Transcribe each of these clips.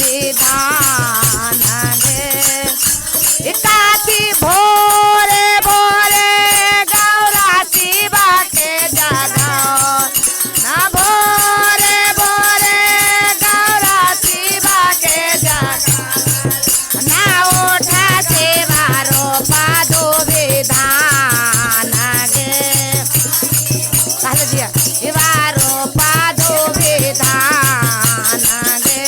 विधान गे काठी भोरे भोरे गौरा शिवा के जगाओ ना भोरे भोरे गौरा शिवा के जगाओ ना उठा सेवा रोपा दो विधान गे कहले दिया शिवारो पादो विधान गे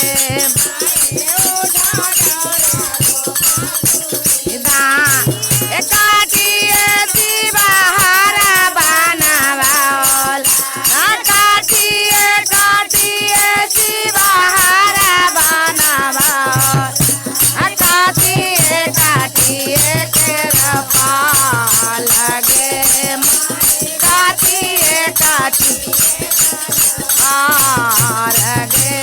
काटिए शिवा हरा बनावल काटिए काटिए शिवा हरा बनावल काटिए काटिए तेरा पाल गे काटिए काटी आर गे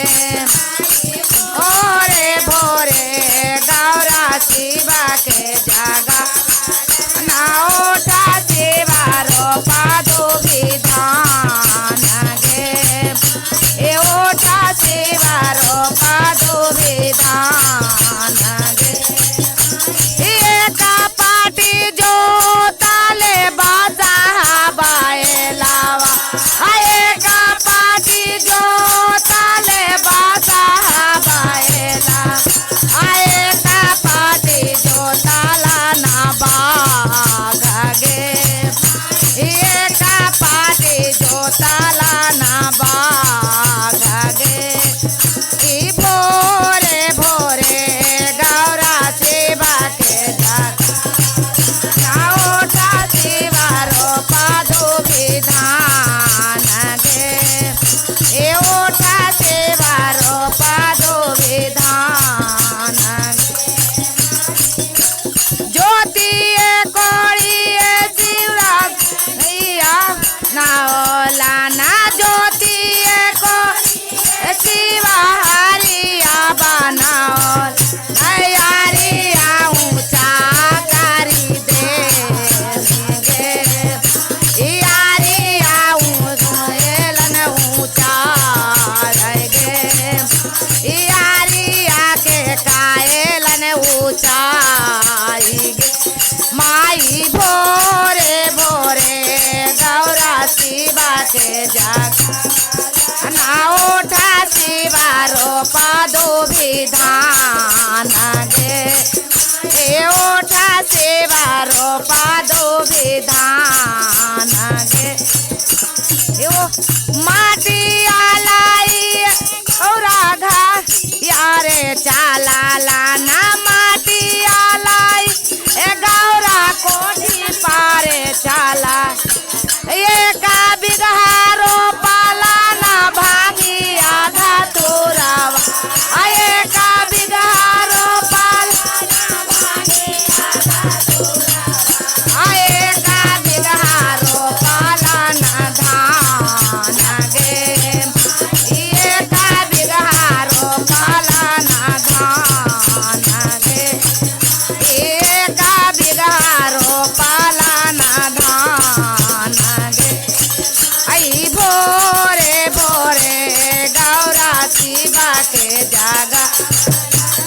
ओरे भोरे गौरा शिवा के जागा ना उठा शिवा रोपा दो विधान गे ए उठा शिवा रोपा दो विधान गे का पाटी जो ताले बाजा बाएलावा आए का पाटी जो ताले बाजा बाएला आए का पाटी जो ताला ना बाग गे ये का पाटी जो ताला ना बाग गे ई भोरे भोरे गौरा शिवा के विधान गे ए ओठा सेवा रोपा दो विधान ज्योति कोड़ी शिवरा नाओला ना ज्योति को शिवा हरिया बनाओल हरिया ऊंचा करी दे माई भोरे भोरे गौरा शिवा के जाग ना उठा शिवा रोपा दो विधान गे ए उठा शिवा रोपा दो विधान गे माटी आलाई और घास यारे चाला लाना माटी आलाई गौरा कोठी पारे चाला ये का बिगहा रोपाला ना भांगी आधा तोरावा आए का बिगहा रोपाला आए का बिगहा रोपाला ना धान गे ये का बिगहा रोपाला ना धान गे का बिगारो पाला ना धान गे आई भोरे भोरे गौरा शिवा के जागा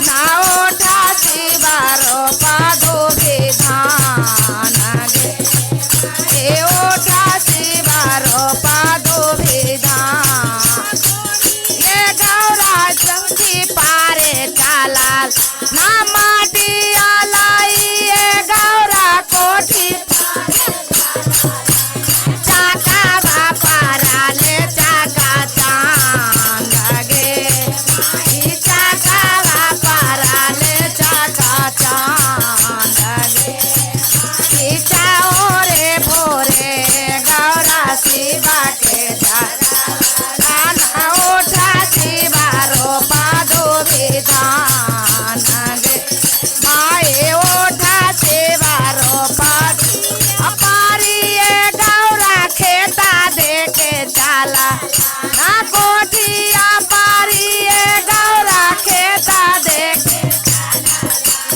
ना उठा शिवा रोपा दो विधान गे ए उठा शिवा रोपा दो विधान ये गौरा चौकी पारे चाला ना माटी आलाई गौरा कोठी चाका बापारा ले चाका चांद गे चाका बापारा ले चाका चांद गे चाओरे भोरे गौरा शिवा के जागा ना उठा शिवा रोपा दो विधान गे माए ओठा सेवा रोपा अपारी गौरा खेता देके चाला ना कोठिया पारी गौरा खेता देके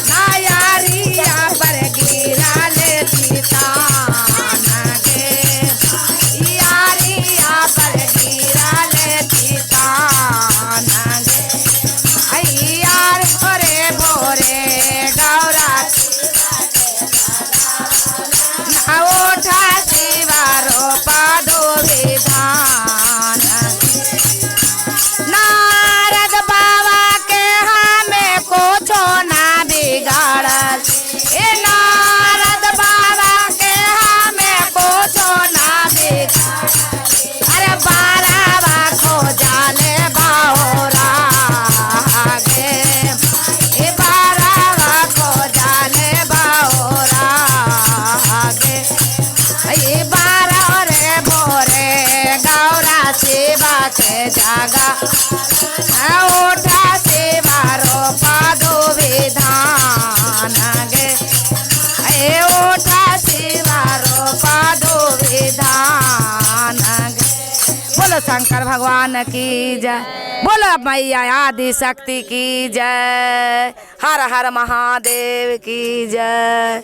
ना यारिया पर गिरा ले चितान गे यारिया पर गिरा ले चितान गे आई सेवा के जागा ओठा सेवा रोपा दो विधान गे ओठा सेवा रोपा दो विधान गे। बोलो शंकर भगवान की जय, बोलो मैया आदि शक्ति की जय, हर हर महादेव की जय।